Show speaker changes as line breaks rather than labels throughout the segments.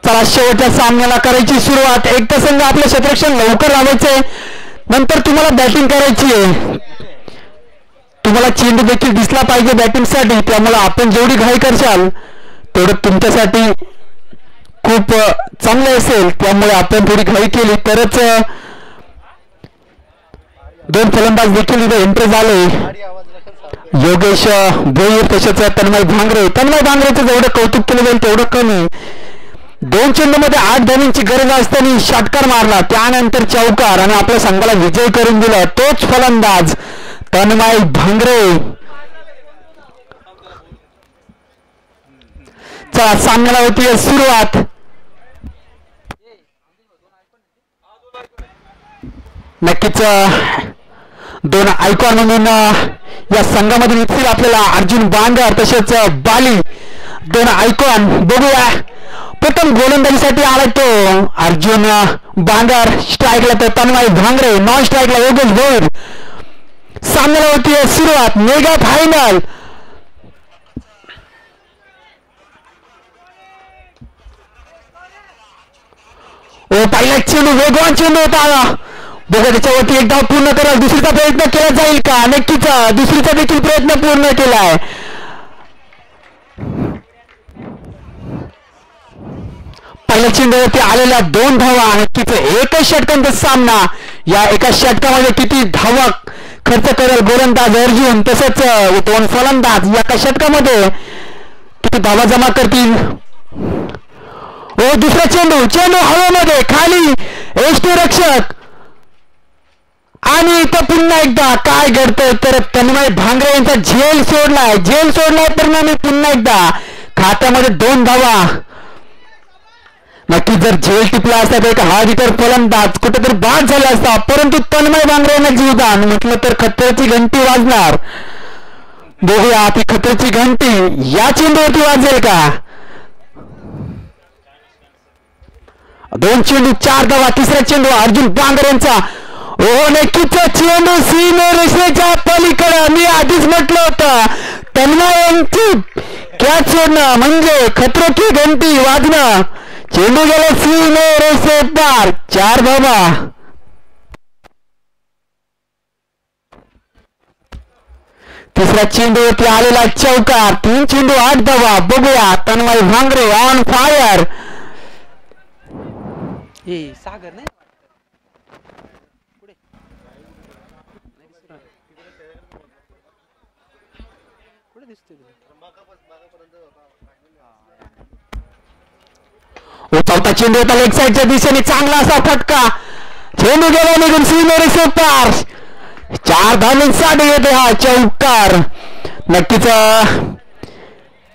चला शेवटच्या सामन्याला करायची सुरुवात. एक संघ आपलं क्षेत्ररक्षण लवकर लावायचंय, नंतर तुम्हाला बॅटिंग करायची आहे. तुम्हाला चेंडू देखील दिसला पाहिजे बॅटिंगसाठी, त्यामुळे आपण जेवढी घाई करशाल तेवढं तुमच्यासाठी खूप चांगलं असेल. त्यामुळे आपण थोडी घाई केली तरच दोन फलंदाज देखील इथे एंट्री झाले. योगेश भोईर तसेच तन्मय भांगरे. तन्मय भांगरेचं जेवढं कौतुक केलं जाईल तेवढं कमी. 2 चेंडूमध्ये 8 धावांची गरज असताना षटकार मारला, त्यानंतर चौकार आणि आपल्या संघाला विजय करून दिला तोच फलंदाज तन्मय भांगरे. चला सामन्याला होती सुरुवात. नक्कीच 2 आयकॉन म्हणून या संघामध्ये दिसतील आपल्याला अर्जुन बांगर तसेच बाली. 2 आयकॉन बघूया. प्रथम गोलंदाजीसाठी आला तो अर्जुन बांगर, स्ट्राईकला तर तन्मय भांगरे, नॉन स्ट्राईकला योगेश भोईर. सामन्याला होती सुरुवात. Mega final. पहिला चेंडू वेगवान चेंडू होता. बघा त्याच्यावरती एक धाव पूर्ण करा. दुसरीचा प्रयत्न केला जाईल का? नक्कीच दुसरीचा देखील प्रयत्न पूर्ण केलाय. पहिल्या चेंडूवरती आलेल्या 2 धावा. नक्कीच एकच षटकांचा सामना. या एका षटकामध्ये किती धावा खर्च करेल गोलंदाज अर्जुन तसंच 2 फलंदाज या एका षटकामध्ये किती धावा जमा करतील. दुसरा चेंडू हवेमध्ये खाली यष्टिरक्षक आणि इथं पुन्हा एकदा काय घडतंय तर तन्मय भांगरे यांचा झेल सोडलाय परिणामी पुन्हा एकदा खात्यामध्ये 2 धावा. नक्की जर झेल टिपला असता तर एक हार्दिकर फलंदाज कुठेतरी बाद झाला असता, परंतु तन्मय भांगरे यांना जीवदान म्हटलं तर खतऱ्याची घंटी वाजणार. बघूया ती खतऱ्याची घंटी या चेंडूवरती वाजेल का? 2 चेंडू 4 धावा. तिसरा चेंडू अर्जुन बांगर यांचा. नक्कीच चेंडू सीमेरेषेच्या पलीकडे. मी आधीच म्हटलं होतं तन्मय यांची कॅच सोडणं म्हणजे खतरे की घंटी वाजणं. चेंडू गेला सीमेरेषे पार. 4 धावा. तिसऱ्या चेंडूवरती आलेला चौकार. 3 चेंडू 8 धावा. बघूया तन्मय भांगरे ऑन फायर.
सागर नाही पुढे दिसतोय.
चौथा चेंडू होता लेग साईडच्या दिशेने. चांगला असा फटका. चेंडू गेला निघून सीमेरेषे पार. 4 धावांसाठी येते हा चौकार. नक्कीच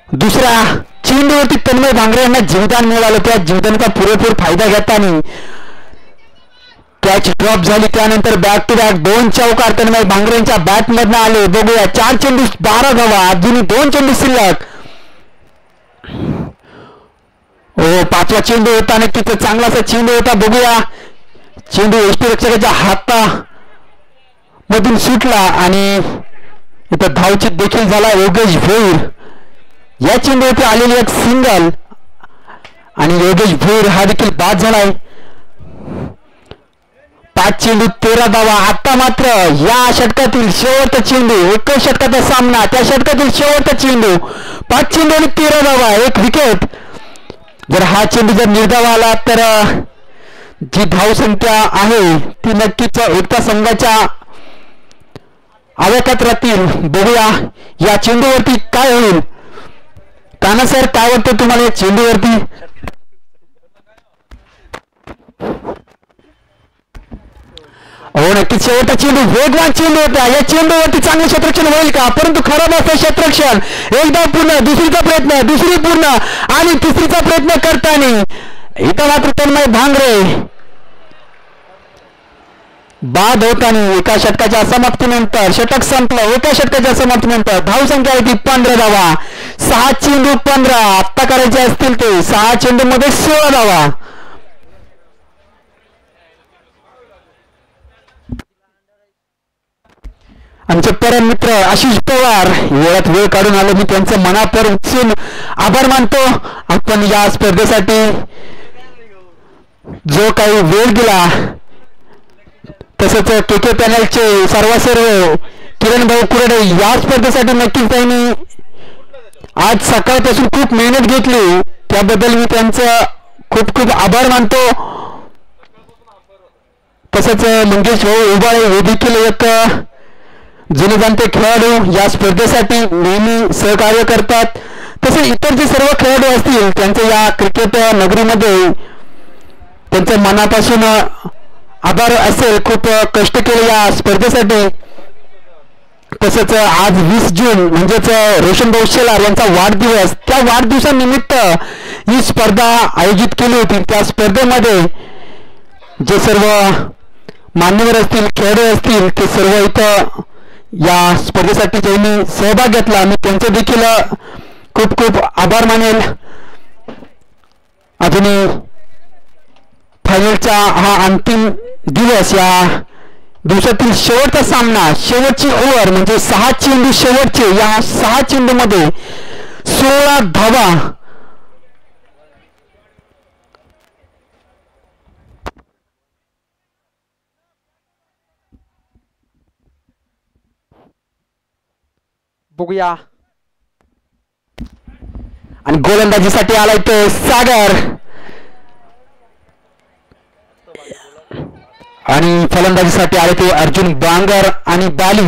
दुसऱ्या चेंडूवरती तन्मय भांगरे यांना जीवदान मिळालं. त्या जीवदानाचा पुरेपूर फायदा घेताना कॅच ड्रॉप झाली. त्यानंतर बॅक टू बॅक 2 चौकार तन्मय भांगरे यांच्या बॅट मधनं आले. बघूया 4 चेंडू 12 धावा. अजूनही 2 चेंडू शिल्लक. पाचवा चेंडू होता. नक्कीच चांगलासा चेंडू होता. बघूया चेंडू यष्टिरक्षकाच्या हाता मधून सुटला आणि इथं धावचित देखील झाला. योगेश भोईर या चेंडूवरती आलेली एक सिंगल आणि योगेश भोईर हा देखील बाद झालाय. 5 चेंडू 13 धावा. आता मात्र या षटकातील शेवटचा चेंडू. एकच षटकाचा सामना. त्या षटकातील शेवटचा चेंडू. 5 चेंडू आणि 13 धावा. 1 विकेट. जर हा चेंडू जर निर्धाव आला तर जी धावसंख्या आहे ती नक्कीच एकता संघाच्या आवाक्यात राहतील. बघूया या चेंडूवरती काय होईल. काना सर काय वाटतं तुम्हाला या चेंडूवरती? नक्कीच शेवटचा चेंडू वेगवान चेंडू होता. या चेंडूवरती चांगलं क्षेत्ररक्षण होईल का? परंतु खराब असतं क्षेत्ररक्षण. एकदा पूर्ण, दुसरीचा प्रयत्न, दुसरी पूर्ण आणि तिसरीचा प्रयत्न करताना इथं मात्र तन्मय भांगरे बाद होताना एका षटकाच्या समाप्तीनंतर षटक संपलं. एका षटकाच्या समाप्तीनंतर धावसंख्या होती 15 धावा. 6 चेंडू 15. आत्ता करायचे असतील ते 6 चेंडू मध्ये 16 धावा. आमचे परम मित्र आशिष पवार वेळात वेळ काढून आले, मी त्यांचं मनापासून आभार मानतो. आपण या स्पर्धेसाठी जो काही वेळ दिला, तसंच के पॅनलचे सर्व किरण भाऊ कुरडे या स्पर्धेसाठी नक्कीच त्यांनी आज सकाळपासून खूप मेहनत घेतली, त्याबद्दल मी त्यांचं खूप खूप आभार मानतो. तसंच मंगेश भाऊ उबाळे हे देखील एक जुने जाणते खेळाडू या स्पर्धेसाठी नेहमी सहकार्य करतात. तसे इतर जे सर्व खेळाडू असतील त्यांचे या क्रिकेट नगरीमध्ये त्यांच्या मनापासून आभार असेल, खूप कष्ट केले या स्पर्धेसाठी. तसंच आज 20 जून म्हणजेच रोशन भाऊ शेलार यांचा वाढदिवस, त्या वाढदिवसानिमित्त ही स्पर्धा आयोजित केली होती. त्या स्पर्धेमध्ये जे सर्व मान्यवर असतील, खेळाडू असतील, ते सर्व इथं या स्पर्धेसाठी ज्यांनी सहभाग घेतला, मी त्यांचे देखील खूप खूप आभार मानेल. अजूनही फायनलचा हा अंतिम दिवस, या दिवसातील शेवटचा सामना, शेवटची ओव्हर म्हणजे 6 चेंडू शेवटचे, या 6 चेंडूमध्ये 16 धावा.
बघूया.
आणि गोलंदाजीसाठी आलाय तो सागर, आणि फलंदाजीसाठी आले ते अर्जुन बांगर आणि बाली.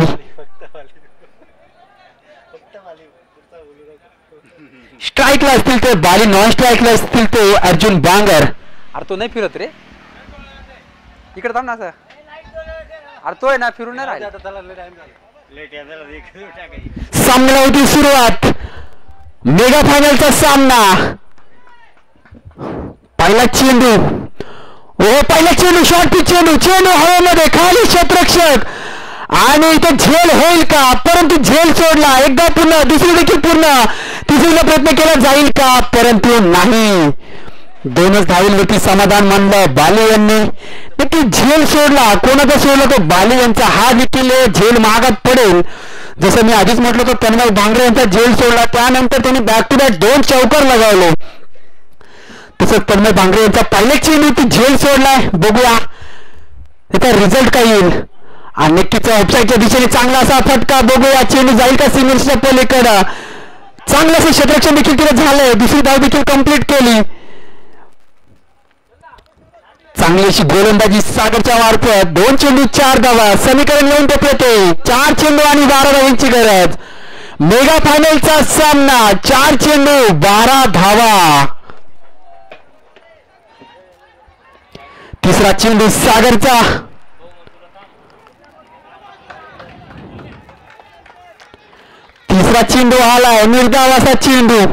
स्ट्राईकला असतील ते बाली, नॉन स्ट्राईकला असतील ते अर्जुन बांगर.
अरे तो नाही फिरत रे, इकडे थांब ना असं. अरे तो आहे ना, फिरून नाही राहिला.
सामन्याला होती सुरुवात, मेगा फायनलचा सामना. पहिला चेंडू, पहिला चेंडू, शॉर्ट पिच चेंडू, चेंडू हवेमध्ये, खाली क्षेत्ररक्षक, आणि इथे झेल होईल का? परंतु झेल सोडला. एकदा पूर्ण, दुसरी देखील पूर्ण, तिसरीला प्रयत्न केला जाईल का? परंतु नाही. 2च धावींवरती समाधान मानलं बाली यांनी. नक्की झेल सोडला. कोणाचा सोडला? तो बाली यांचा. हा देखील झेल महागात पडेल. जसं मी आधीच म्हटलं होतं, तन्मय भांगरे यांचा झेल सोडला, त्यानंतर त्यांनी बॅक टू बॅक 2 चौकार लगावले. तसंच तन्मय भांगरे यांचा पहिल्या चेंडूवरती झेल सोडलाय. बघूया त्याचा रिझल्ट काय येईल. आणि नक्कीच ऑफसाईडच्या दिशेने चांगला असा फटका. बघूया चेंडू जाईल का सिनियर्सच्या पलीकडं. चांगलं असं क्षेत्ररक्षण देखील तिथे झालंय. दुसरी धाव देखील कंप्लीट केली. चांगली अशी गोलंदाजी सागरच्या मार्फत. 2 चेंडू 4 धावा. समीकरण लिहून देते. 4 चेंडू आणि 12 धावांची गरज. मेगा फायनलचा सामना. 4 चेंडू 12 धावा. तिसरा चेंडू सागरचा. तिसरा चेंडू आलाय, निर्धाव असा चेंडू.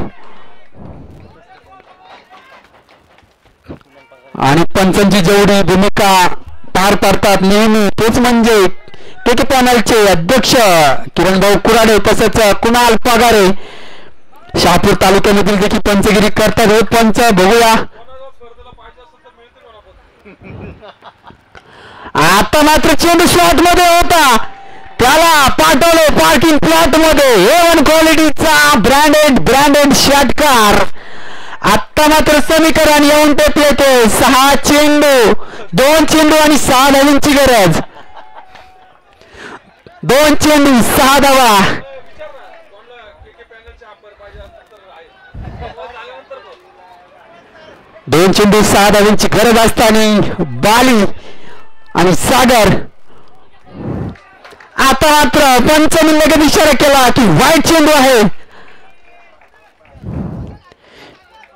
आणि पंचांची जेवढी भूमिका पार पाडतात नेहमी, तेच म्हणजे के पॅनलचे अध्यक्ष किरण भाऊ कुराडे, तसंच कुणाल पगारे. शहापूर तालुक्यामधील देखील पंचगिरी करतात हे पंच. बघूया आता मात्र चेंडू शॉट मध्ये होता, त्याला पाठवले पार्किंग प्लॉट मध्ये. A1 क्वालिटीचा ब्रँडेड षटकार. आता मात्र समीकरण येऊन टेपले ते. 6 चेंडू 2 चेंडू आणि 6 धावांची गरज. 2 चेंडू 6 धावा. दोन चेंडू 6 धावांची गरज असताना बाली आणि सागर. आता मात्र पंचांनी लगेच इशारा केला की वाईट चेंडू आहे.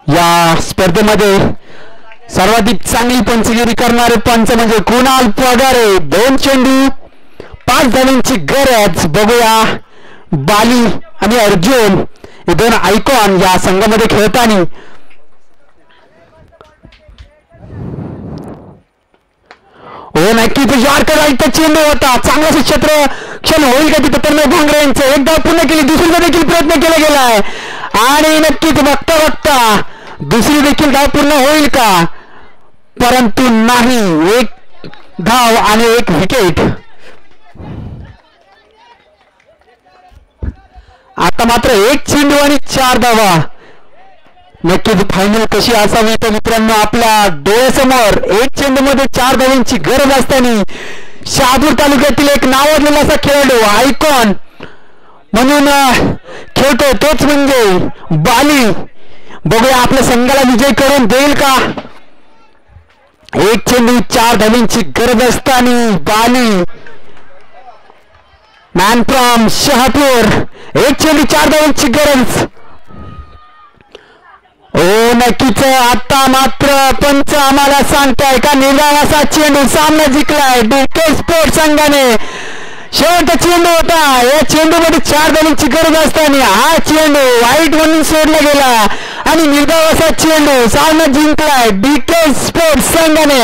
या स्पर्धेमध्ये सर्वाधिक चांगली पंचगिरी करणारे पंच म्हणजे कुणाल पगारे. 2 चेंडू 5 धावांची गरज. बघूया बाली आणि अर्जुन हे 2 आयकॉन या संघामध्ये खेळताना. हो नक्की तो यार्कर चेंडू होता. चांगलं क्षेत्ररक्षण होईल का तिथे तन्मय भांगरे यांचं. एकदा पूर्ण केली, दुसरीदा देखील प्रयत्न केला गेलाय आणि नक्कीच बघता बघता दुसरी देखील धाव पूर्ण होईल का? परंतु नाही. 1 धाव आणि 1 विकेट. आता मात्र एक चेंडू आणि 4 धावा. नक्कीच फायनल कशी असावी तर मित्रांनो आपल्या डोळ्यासमोर एक चेंडू मध्ये 4 धावांची गरज असताना शहापूर तालुक्यातील एक नावाजलेला असा खेळाडू आयकॉन म्हणून खेळतो तोच म्हणजे बाली. बघूया आपल्या संघाला विजय करून देईल का. एक चेंडू 4 धावांची गरज असताना बाली मॅन फ्रॉम शहापूर. एक चेंडू 4 धावांची गरज. हो नक्कीच आता मात्र पंच आम्हाला सांगताय का निर्धावाचा चेंडू सामना जिंकलाय डीके स्पोर्ट संघाने. शेवटचा चेंडू होता. या चेंडू मध्ये 4 धावांची गरज असताना हा चेंडू वाईट म्हणून सोडला गेला आणि निर्धावाचा चेंडू सामना जिंकलाय डीके स्पोर्ट संघाने.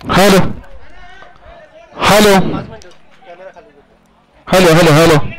Hello hello hello hello hello